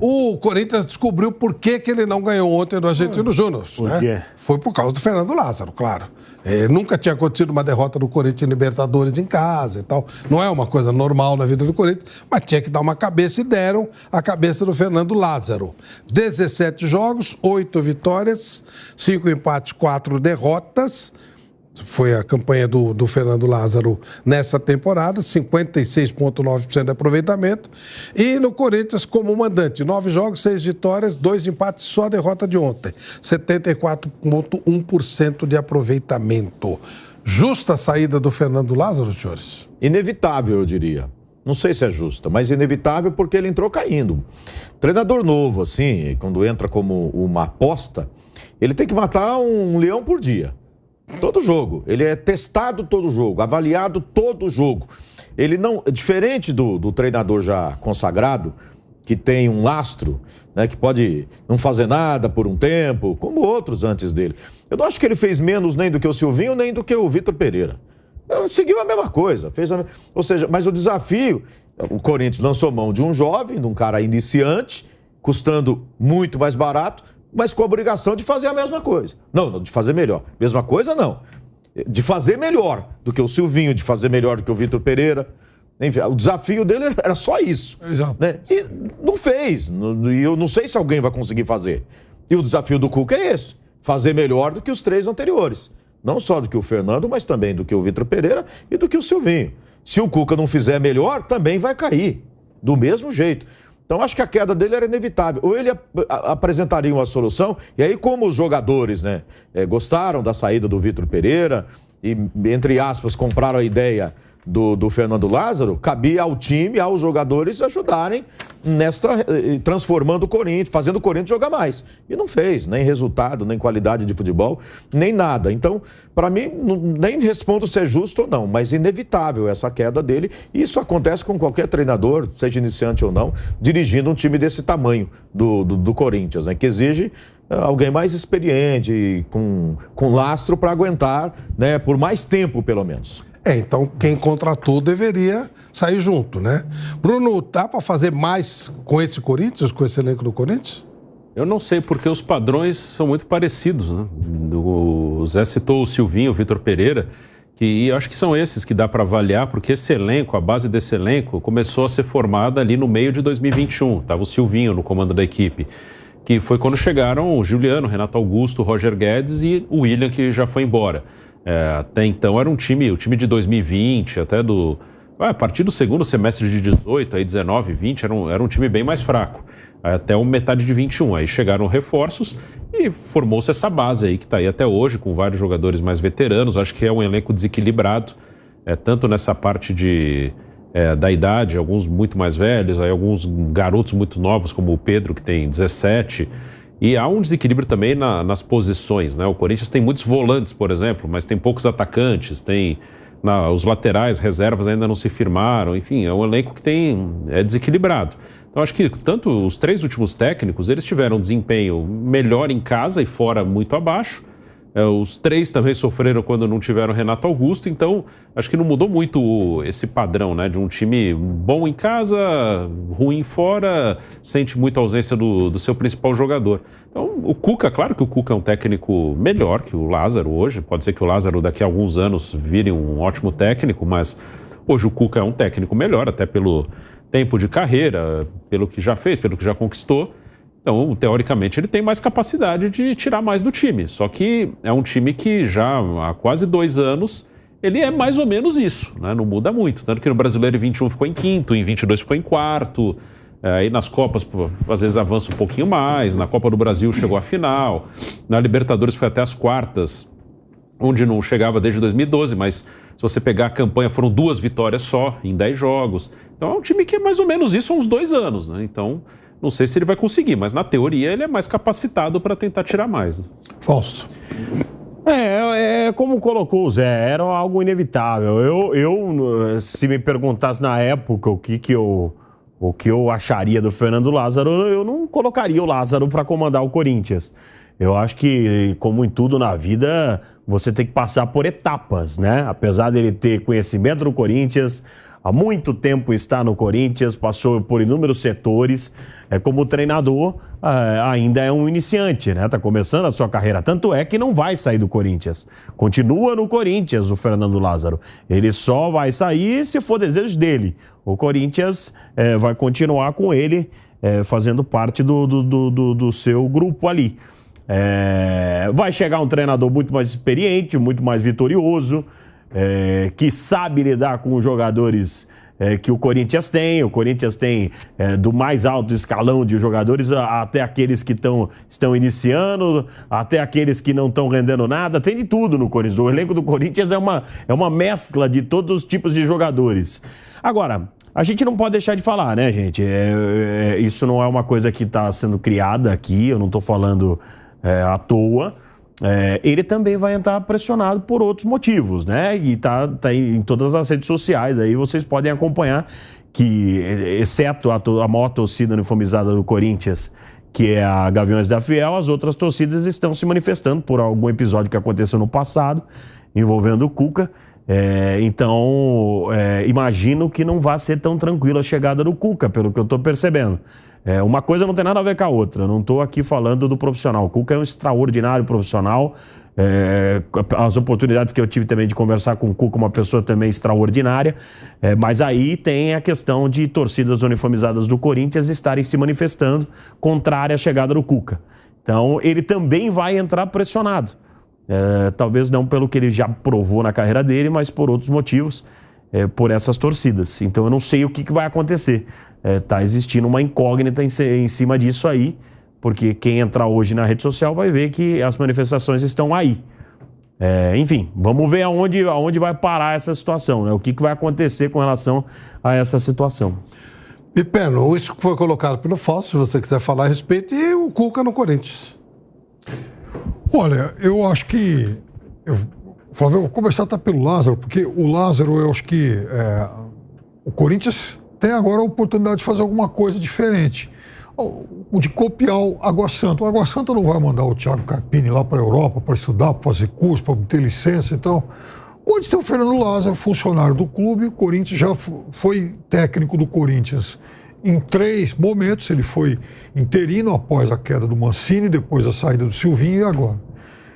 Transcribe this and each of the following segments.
O Corinthians descobriu por que ele não ganhou ontem no Argentino Júnior. Por quê? Foi por causa do Fernando Lázaro, claro. Nunca tinha acontecido uma derrota do Corinthians em Libertadores em casa e tal. Não é uma coisa normal na vida do Corinthians, mas tinha que dar uma cabeça e deram a cabeça do Fernando Lázaro. 17 jogos, 8 vitórias, 5 empates, 4 derrotas. Foi a campanha do Fernando Lázaro nessa temporada, 56,9% de aproveitamento. E no Corinthians, como mandante, 9 jogos, 6 vitórias, 2 empates, só a derrota de ontem. 74,1% de aproveitamento. Justa a saída do Fernando Lázaro, senhores? Inevitável, eu diria. Não sei se é justa, mas inevitável porque ele entrou caindo. Treinador novo, assim, quando entra como uma aposta, ele tem que matar um leão por dia. Todo jogo. Ele é testado todo jogo, avaliado todo jogo. Ele não, diferente do treinador já consagrado, que tem um lastro, né, que pode não fazer nada por um tempo, como outros antes dele. Eu não acho que ele fez menos nem do que o Silvinho, nem do que o Vitor Pereira. Seguiu a mesma coisa. Ou seja, mas o desafio, o Corinthians lançou mão de um jovem, de um cara iniciante, custando muito mais barato, mas com a obrigação de fazer a mesma coisa. Não, de fazer melhor. Mesma coisa, não. De fazer melhor do que o Silvinho, de fazer melhor do que o Vitor Pereira. Enfim, o desafio dele era só isso. Exato. Né? E não fez. E eu não sei se alguém vai conseguir fazer. E o desafio do Cuca é esse. Fazer melhor do que os 3 anteriores. Não só do que o Fernando, mas também do que o Vitor Pereira e do que o Silvinho. Se o Cuca não fizer melhor, também vai cair. Do mesmo jeito. Então, acho que a queda dele era inevitável. Ou ele apresentaria uma solução, e aí, como os jogadores, né, gostaram da saída do Vitor Pereira e, entre aspas, compraram a ideia do Fernando Lázaro, cabia ao time, aos jogadores ajudarem transformando o Corinthians, fazendo o Corinthians jogar mais. E não fez, nem resultado, nem qualidade de futebol, nem nada. Então, para mim, nem respondo se é justo ou não, mas inevitável essa queda dele. E isso acontece com qualquer treinador, seja iniciante ou não, dirigindo um time desse tamanho do Corinthians, né, que exige alguém mais experiente, com lastro para aguentar, né, por mais tempo, pelo menos. Então quem contratou deveria sair junto, né? Bruno, dá para fazer mais com esse Corinthians, com esse elenco do Corinthians? Eu não sei, porque os padrões são muito parecidos, né? O Zé citou o Silvinho, o Vitor Pereira, que eu acho que são esses que dá para avaliar, porque esse elenco, a base desse elenco, começou a ser formada ali no meio de 2021. Estava o Silvinho no comando da equipe, que foi quando chegaram o Juliano, Renato Augusto, Roger Guedes e o William, que já foi embora. Até então era o time de 2020, até a partir do segundo semestre de 18, aí 19, 20, era um time bem mais fraco, até metade de 21. Aí chegaram reforços e formou-se essa base aí que está aí até hoje, com vários jogadores mais veteranos. Acho que é um elenco desequilibrado, tanto nessa parte da idade, alguns muito mais velhos, aí alguns garotos muito novos, como o Pedro, que tem 17. E há um desequilíbrio também nas posições, né? O Corinthians tem muitos volantes, por exemplo, mas tem poucos atacantes, os laterais, reservas ainda não se firmaram, enfim, é um elenco que é desequilibrado. Então, acho que tanto os 3 últimos técnicos, eles tiveram um desempenho melhor em casa e fora muito abaixo. Os 3 também sofreram quando não tiveram Renato Augusto, então acho que não mudou muito esse padrão, né, de um time bom em casa, ruim fora, sente muito a ausência do seu principal jogador. Então o Cuca, claro que o Cuca é um técnico melhor que o Lázaro hoje, pode ser que o Lázaro daqui a alguns anos vire um ótimo técnico, mas hoje o Cuca é um técnico melhor, até pelo tempo de carreira, pelo que já fez, pelo que já conquistou. Então, teoricamente, ele tem mais capacidade de tirar mais do time. Só que é um time que já há quase 2 anos, ele é mais ou menos isso, né? Não muda muito. Tanto que no Brasileiro em 21 ficou em 5º, em 22 ficou em 4º. Aí nas Copas, às vezes avança um pouquinho mais. Na Copa do Brasil chegou à final. Na Libertadores foi até as quartas, onde não chegava desde 2012. Mas se você pegar a campanha, foram 2 vitórias só em 10 jogos. Então é um time que é mais ou menos isso há uns 2 anos, né? Então... não sei se ele vai conseguir, mas na teoria ele é mais capacitado para tentar tirar mais. Fausto. Como colocou o Zé, era algo inevitável. Eu se me perguntasse na época o que eu acharia do Fernando Lázaro, eu não colocaria o Lázaro para comandar o Corinthians. Eu acho que, como em tudo na vida, você tem que passar por etapas, né? Apesar dele ter conhecimento do Corinthians, há muito tempo está no Corinthians, passou por inúmeros setores, como treinador, ainda é um iniciante, né? Está começando a sua carreira, tanto é que não vai sair do Corinthians. Continua no Corinthians o Fernando Lázaro. Ele só vai sair se for desejo dele. O Corinthians vai continuar com ele, fazendo parte do seu grupo ali. Vai chegar um treinador muito mais experiente, muito mais vitorioso, que sabe lidar com os jogadores que o Corinthians tem. O Corinthians tem do mais alto escalão de jogadores até aqueles que estão iniciando, até aqueles que não estão rendendo nada. Tem de tudo no Corinthians. O elenco do Corinthians é uma mescla de todos os tipos de jogadores. Agora, a gente não pode deixar de falar, né, gente? Isso não é uma coisa que está sendo criada aqui, eu não estou falando à toa. Ele também vai entrar pressionado por outros motivos, né? E tá em todas as redes sociais, aí vocês podem acompanhar que, exceto a maior torcida uniformizada do Corinthians, que é a Gaviões da Fiel, as outras torcidas estão se manifestando por algum episódio que aconteceu no passado, envolvendo o Cuca. Então, imagino que não vai ser tão tranquila a chegada do Cuca, pelo que eu estou percebendo. Uma coisa não tem nada a ver com a outra. Não estou aqui falando do profissional. O Cuca é um extraordinário profissional. As oportunidades que eu tive também de conversar com o Cuca, uma pessoa também extraordinária. Mas aí tem a questão de torcidas uniformizadas do Corinthians estarem se manifestando contrária à chegada do Cuca. Então, ele também vai entrar pressionado. Talvez não pelo que ele já provou na carreira dele, mas por outros motivos, por essas torcidas. Então eu não sei o que vai acontecer. Tá existindo uma incógnita em cima disso aí, porque quem entrar hoje na rede social vai ver que as manifestações estão aí. Enfim, vamos ver aonde vai parar essa situação, né? O que vai acontecer com relação a essa situação. Piperno, isso que foi colocado pelo Fausto, se você quiser falar a respeito, e o Cuca no Corinthians. Olha, eu acho que... Flávio, eu vou começar até pelo Lázaro, porque o Lázaro, eu acho que o Corinthians tem agora a oportunidade de fazer alguma coisa diferente. De copiar o Água Santa. O Água Santa não vai mandar o Thiago Carpini lá para a Europa para estudar, para fazer curso, para ter licença e tal. O Corinthians tem o Fernando Lázaro, funcionário do clube. O Corinthians já foi técnico do Corinthians em 3 momentos. Ele foi interino após a queda do Mancini, depois a saída do Silvinho e agora.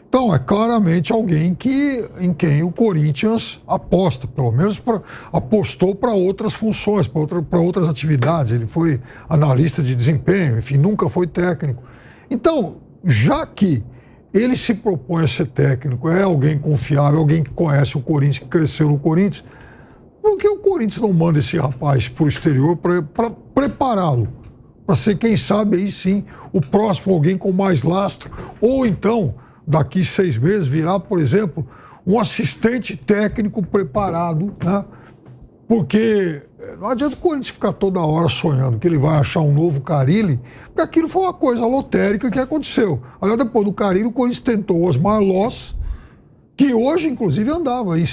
Então, é claramente alguém em quem o Corinthians aposta, pelo menos apostou para outras funções, para outras atividades. Ele foi analista de desempenho, enfim, nunca foi técnico. Então, já que ele se propõe a ser técnico, é alguém confiável, alguém que conhece o Corinthians, que cresceu no Corinthians, por que o Corinthians não manda esse rapaz para o exterior para prepará-lo? Para ser, quem sabe, aí sim, o próximo alguém com mais lastro, ou então... daqui 6 meses virar, por exemplo, um assistente técnico preparado, né? Porque não adianta o Corinthians ficar toda hora sonhando que ele vai achar um novo Carille, porque aquilo foi uma coisa lotérica que aconteceu. Aliás, depois do Carille, o Corinthians tentou o Osmar Loss, que hoje, inclusive, andava aí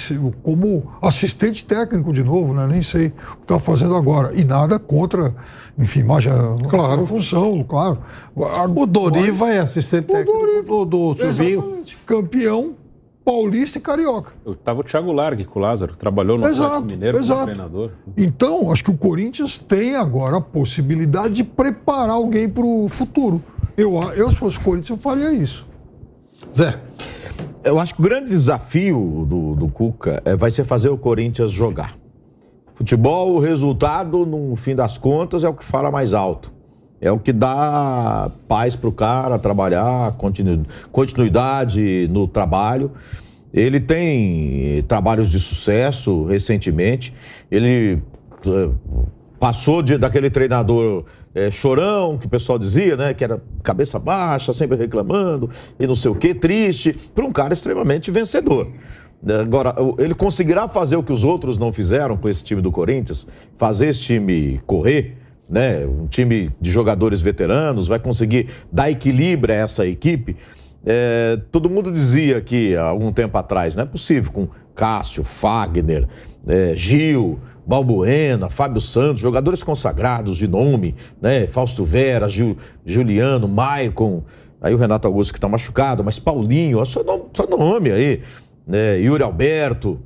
como assistente técnico de novo, né? Nem sei o que está fazendo agora. E nada contra, enfim, mas claro, função, claro. O Doriva é assistente técnico do Silvinho. Exatamente. Campeão paulista e carioca. Estava o Thiago Largue com o Lázaro, trabalhou no Atlético Mineiro como treinador. Então, acho que o Corinthians tem agora a possibilidade de preparar alguém para o futuro. Eu, se fosse o Corinthians, eu faria isso. Zé. Eu acho que o grande desafio do Cuca vai ser fazer o Corinthians jogar. Futebol, o resultado, no fim das contas, é o que fala mais alto. É o que dá paz para o cara trabalhar, continuidade no trabalho. Ele tem trabalhos de sucesso recentemente. Ele passou daquele treinador chorão, que o pessoal dizia, né? Que era cabeça baixa, sempre reclamando e não sei o quê, triste, para um cara extremamente vencedor. Agora, ele conseguirá fazer o que os outros não fizeram com esse time do Corinthians? Fazer esse time correr, né? Um time de jogadores veteranos, vai conseguir dar equilíbrio a essa equipe? Todo mundo dizia aqui, há algum tempo atrás, não é possível, com Cássio, Fagner, Gil, Balbuena, Fábio Santos, jogadores consagrados de nome, né? Fausto Vera, Juliano, Maicon, aí o Renato Augusto que está machucado, mas Paulinho, só nome aí, né? Yuri Alberto,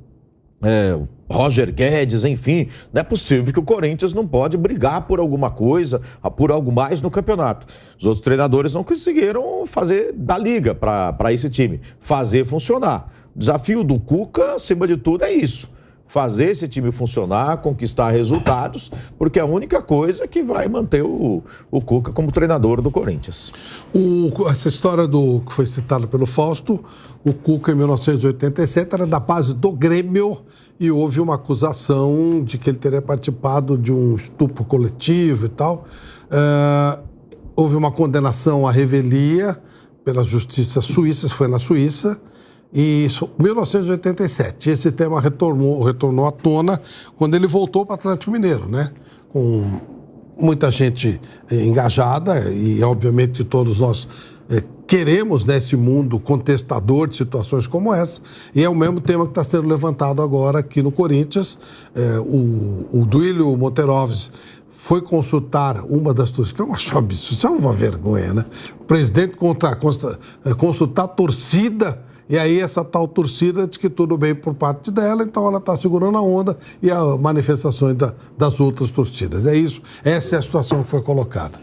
Roger Guedes, enfim. Não é possível que o Corinthians não pode brigar por alguma coisa, por algo mais no campeonato. Os outros treinadores não conseguiram fazer da liga para esse time, fazer funcionar. O desafio do Cuca, acima de tudo, é isso. Fazer esse time funcionar, conquistar resultados, porque é a única coisa que vai manter o Cuca como treinador do Corinthians. Essa história que foi citada pelo Fausto, o Cuca em 1987 era da base do Grêmio e houve uma acusação de que ele teria participado de um estupro coletivo e tal. Houve uma condenação à revelia pela justiça suíça, foi na Suíça. E isso, 1987, esse tema retornou à tona quando ele voltou para o Atlético Mineiro, né? Com muita gente engajada e, obviamente, todos nós queremos, né, esse mundo contestador de situações como essa, e é o mesmo tema que está sendo levantado agora aqui no Corinthians. O Duílio Monteroves foi consultar uma das torcidas, que eu acho um absurdo, isso é uma vergonha, né? O presidente consultar a torcida. E aí essa tal torcida diz que tudo bem por parte dela, então ela está segurando a onda e as manifestações das outras torcidas. É isso, essa é a situação que foi colocada.